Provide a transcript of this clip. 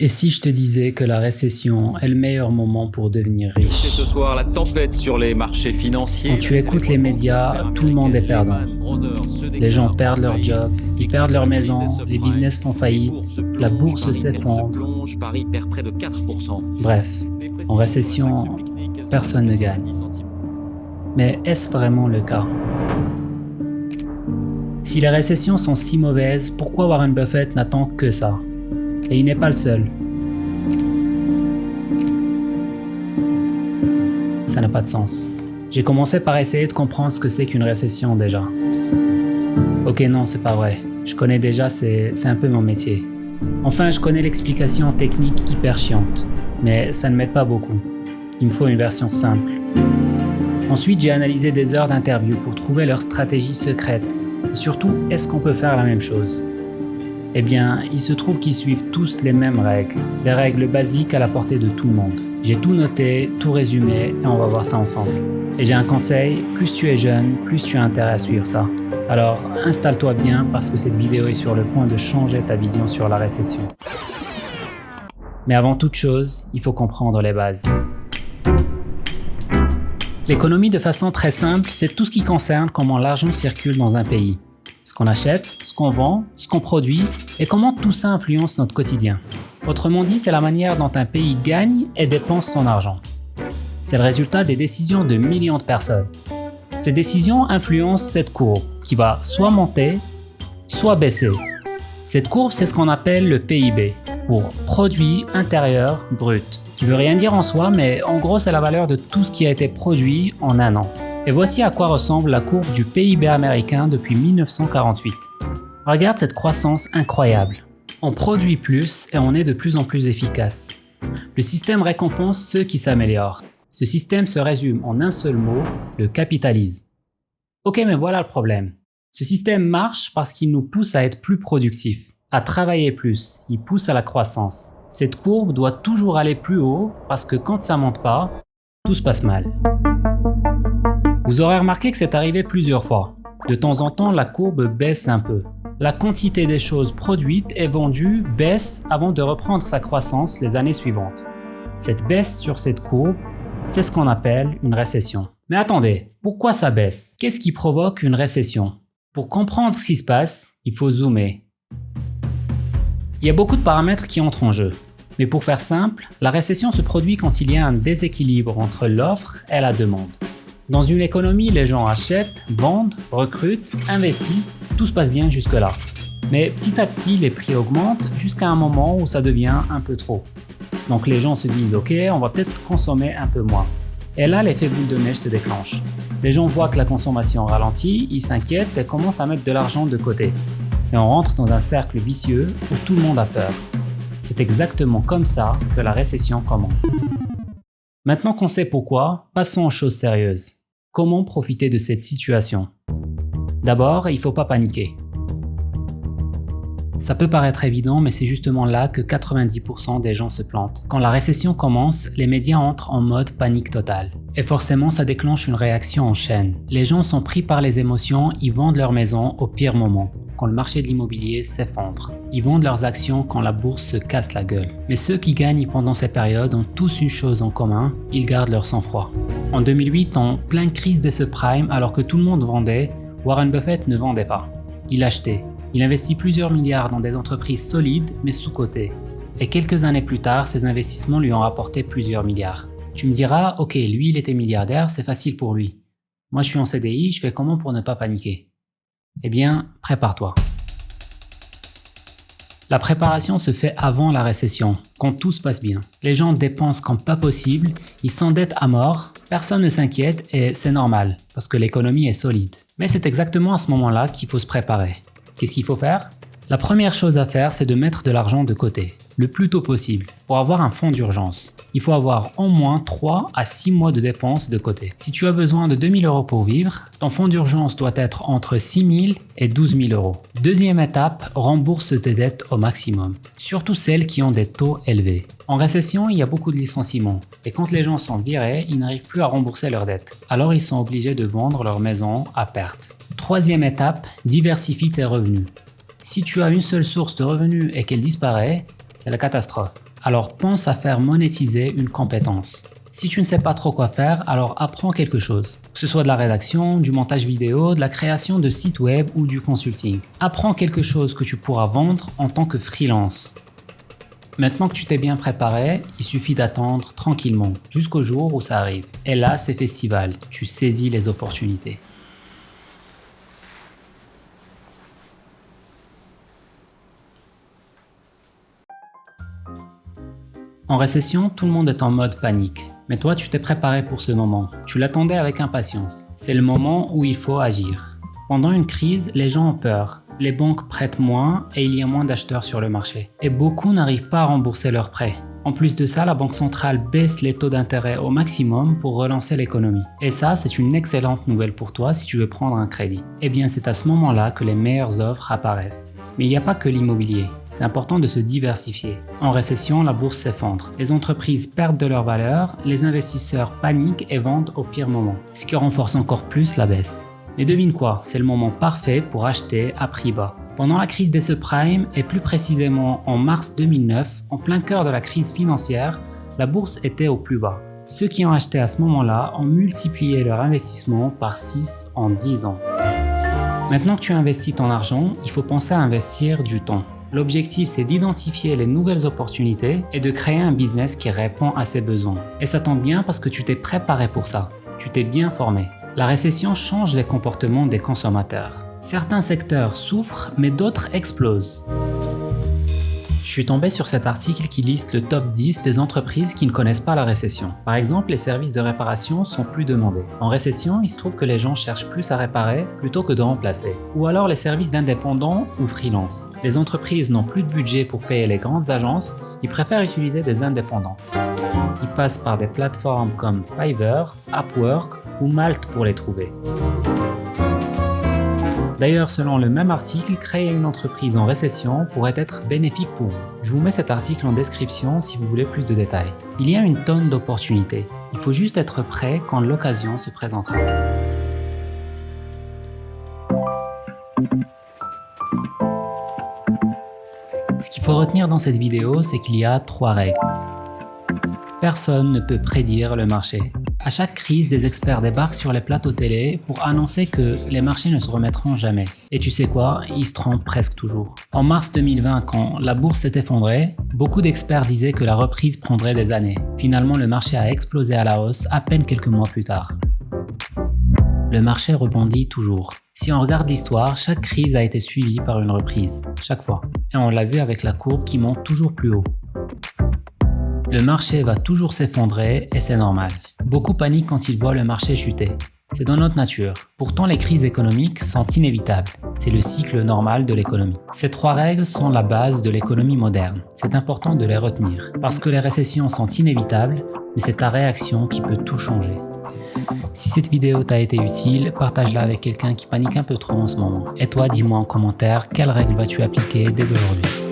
Et si je te disais que la récession est le meilleur moment pour devenir riche? C'est ce soir la tempête sur les marchés financiers. Quand tu écoutes les médias, tout le monde est perdant. Les gens perdent leur job, ils perdent leur maison, les business font faillite, la bourse s'effondre. Paris perd près de 4%. Bref, en récession, personne ne gagne. Mais est-ce vraiment le cas? Si les récessions sont si mauvaises, pourquoi Warren Buffett n'attend que ça? Et il n'est pas le seul. Ça n'a pas de sens. J'ai commencé par essayer de comprendre ce que c'est qu'une récession déjà. Ok, non, c'est pas vrai. Je connais déjà, c'est un peu mon métier. Enfin, je connais l'explication technique hyper chiante. Mais ça ne m'aide pas beaucoup. Il me faut une version simple. Ensuite, j'ai analysé des heures d'interview pour trouver leur stratégie secrète. Et surtout, est-ce qu'on peut faire la même chose? Eh bien, il se trouve qu'ils suivent tous les mêmes règles. Des règles basiques à la portée de tout le monde. J'ai tout noté, tout résumé et on va voir ça ensemble. Et j'ai un conseil, plus tu es jeune, plus tu as intérêt à suivre ça. Alors, installe-toi bien parce que cette vidéo est sur le point de changer ta vision sur la récession. Mais avant toute chose, il faut comprendre les bases. L'économie, de façon très simple, c'est tout ce qui concerne comment l'argent circule dans un pays. Ce qu'on achète, ce qu'on vend, ce qu'on produit et comment tout ça influence notre quotidien. Autrement dit, c'est la manière dont un pays gagne et dépense son argent. C'est le résultat des décisions de millions de personnes. Ces décisions influencent cette courbe qui va soit monter, soit baisser. Cette courbe, c'est ce qu'on appelle le PIB, pour Produit Intérieur Brut, qui veut rien dire en soi, mais en gros, c'est la valeur de tout ce qui a été produit en un an. Et voici à quoi ressemble la courbe du PIB américain depuis 1948. Regarde cette croissance incroyable. On produit plus et on est de plus en plus efficace. Le système récompense ceux qui s'améliorent. Ce système se résume en un seul mot, le capitalisme. Ok, mais voilà le problème. Ce système marche parce qu'il nous pousse à être plus productifs, à travailler plus, il pousse à la croissance. Cette courbe doit toujours aller plus haut parce que quand ça monte pas, tout se passe mal. Vous aurez remarqué que c'est arrivé plusieurs fois. De temps en temps, la courbe baisse un peu. La quantité des choses produites et vendues baisse avant de reprendre sa croissance les années suivantes. Cette baisse sur cette courbe, c'est ce qu'on appelle une récession. Mais attendez, pourquoi ça baisse? Qu'est-ce qui provoque une récession? Pour comprendre ce qui se passe, il faut zoomer. Il y a beaucoup de paramètres qui entrent en jeu. Mais pour faire simple, la récession se produit quand il y a un déséquilibre entre l'offre et la demande. Dans une économie, les gens achètent, vendent, recrutent, investissent, tout se passe bien jusque-là. Mais petit à petit, les prix augmentent jusqu'à un moment où ça devient un peu trop. Donc les gens se disent « Ok, on va peut-être consommer un peu moins ». Et là, l'effet boule de neige se déclenche. Les gens voient que la consommation ralentit, ils s'inquiètent et commencent à mettre de l'argent de côté. Et on rentre dans un cercle vicieux où tout le monde a peur. C'est exactement comme ça que la récession commence. Maintenant qu'on sait pourquoi, passons aux choses sérieuses. Comment profiter de cette situation? D'abord, il ne faut pas paniquer. Ça peut paraître évident, mais c'est justement là que 90% des gens se plantent. Quand la récession commence, les médias entrent en mode panique totale. Et forcément, ça déclenche une réaction en chaîne. Les gens sont pris par les émotions, ils vendent leur maison au pire moment, quand le marché de l'immobilier s'effondre. Ils vendent leurs actions quand la bourse se casse la gueule. Mais ceux qui gagnent pendant ces périodes ont tous une chose en commun, ils gardent leur sang-froid. En 2008, en pleine crise des subprimes, alors que tout le monde vendait, Warren Buffett ne vendait pas. Il achetait. Il investit plusieurs milliards dans des entreprises solides mais sous-cotées. Et quelques années plus tard, ces investissements lui ont rapporté plusieurs milliards. Tu me diras, ok, lui il était milliardaire, c'est facile pour lui. Moi je suis en CDI, je fais comment pour ne pas paniquer? Eh bien, prépare-toi. La préparation se fait avant la récession, quand tout se passe bien. Les gens dépensent comme pas possible, ils s'endettent à mort, personne ne s'inquiète et c'est normal, parce que l'économie est solide. Mais c'est exactement à ce moment-là qu'il faut se préparer. Qu'est-ce qu'il faut faire? La première chose à faire, c'est de mettre de l'argent de côté, le plus tôt possible, pour avoir un fonds d'urgence. Il faut avoir au moins 3 à 6 mois de dépenses de côté. Si tu as besoin de 2 000 € pour vivre, ton fonds d'urgence doit être entre 6 000 et 12 000 €. Deuxième étape, rembourse tes dettes au maximum, surtout celles qui ont des taux élevés. En récession, il y a beaucoup de licenciements, et quand les gens sont virés, ils n'arrivent plus à rembourser leurs dettes. Alors ils sont obligés de vendre leur maison à perte. Troisième étape, diversifie tes revenus. Si tu as une seule source de revenus et qu'elle disparaît, c'est la catastrophe. Alors pense à faire monétiser une compétence. Si tu ne sais pas trop quoi faire, alors apprends quelque chose. Que ce soit de la rédaction, du montage vidéo, de la création de sites web ou du consulting. Apprends quelque chose que tu pourras vendre en tant que freelance. Maintenant que tu t'es bien préparé, il suffit d'attendre tranquillement jusqu'au jour où ça arrive. Et là, c'est festival. Tu saisis les opportunités. En récession, tout le monde est en mode panique. Mais toi, tu t'es préparé pour ce moment. Tu l'attendais avec impatience. C'est le moment où il faut agir. Pendant une crise, les gens ont peur. Les banques prêtent moins et il y a moins d'acheteurs sur le marché. Et beaucoup n'arrivent pas à rembourser leurs prêts. En plus de ça, la Banque centrale baisse les taux d'intérêt au maximum pour relancer l'économie. Et ça, c'est une excellente nouvelle pour toi si tu veux prendre un crédit. Eh bien, c'est à ce moment-là que les meilleures offres apparaissent. Mais il n'y a pas que l'immobilier. C'est important de se diversifier. En récession, la bourse s'effondre. Les entreprises perdent de leur valeur, les investisseurs paniquent et vendent au pire moment. Ce qui renforce encore plus la baisse. Mais devine quoi, c'est le moment parfait pour acheter à prix bas. Pendant la crise des subprimes et plus précisément en mars 2009, en plein cœur de la crise financière, la bourse était au plus bas. Ceux qui ont acheté à ce moment-là ont multiplié leur investissement par 6 en 10 ans. Maintenant que tu investis ton argent, il faut penser à investir du temps. L'objectif, c'est d'identifier les nouvelles opportunités et de créer un business qui répond à ses besoins. Et ça tombe bien parce que tu t'es préparé pour ça. Tu t'es bien formé. La récession change les comportements des consommateurs. Certains secteurs souffrent, mais d'autres explosent. Je suis tombé sur cet article qui liste le top 10 des entreprises qui ne connaissent pas la récession. Par exemple, les services de réparation sont plus demandés. En récession, il se trouve que les gens cherchent plus à réparer plutôt que de remplacer. Ou alors les services d'indépendants ou freelance. Les entreprises n'ont plus de budget pour payer les grandes agences, ils préfèrent utiliser des indépendants. Ils passent par des plateformes comme Fiverr, Upwork ou Malt pour les trouver. D'ailleurs, selon le même article, créer une entreprise en récession pourrait être bénéfique pour vous. Je vous mets cet article en description si vous voulez plus de détails. Il y a une tonne d'opportunités. Il faut juste être prêt quand l'occasion se présentera. Ce qu'il faut retenir dans cette vidéo, c'est qu'il y a 3 règles. Personne ne peut prédire le marché. À chaque crise, des experts débarquent sur les plateaux télé pour annoncer que les marchés ne se remettront jamais. Et tu sais quoi, ils se trompent presque toujours. En mars 2020, quand la bourse s'est effondrée, beaucoup d'experts disaient que la reprise prendrait des années. Finalement, le marché a explosé à la hausse à peine quelques mois plus tard. Le marché rebondit toujours. Si on regarde l'histoire, chaque crise a été suivie par une reprise, chaque fois. Et on l'a vu avec la courbe qui monte toujours plus haut. Le marché va toujours s'effondrer et c'est normal. Beaucoup paniquent quand ils voient le marché chuter. C'est dans notre nature. Pourtant, les crises économiques sont inévitables. C'est le cycle normal de l'économie. Ces 3 règles sont la base de l'économie moderne. C'est important de les retenir. Parce que les récessions sont inévitables, mais c'est ta réaction qui peut tout changer. Si cette vidéo t'a été utile, partage-la avec quelqu'un qui panique un peu trop en ce moment. Et toi, dis-moi en commentaire quelles règles vas-tu appliquer dès aujourd'hui.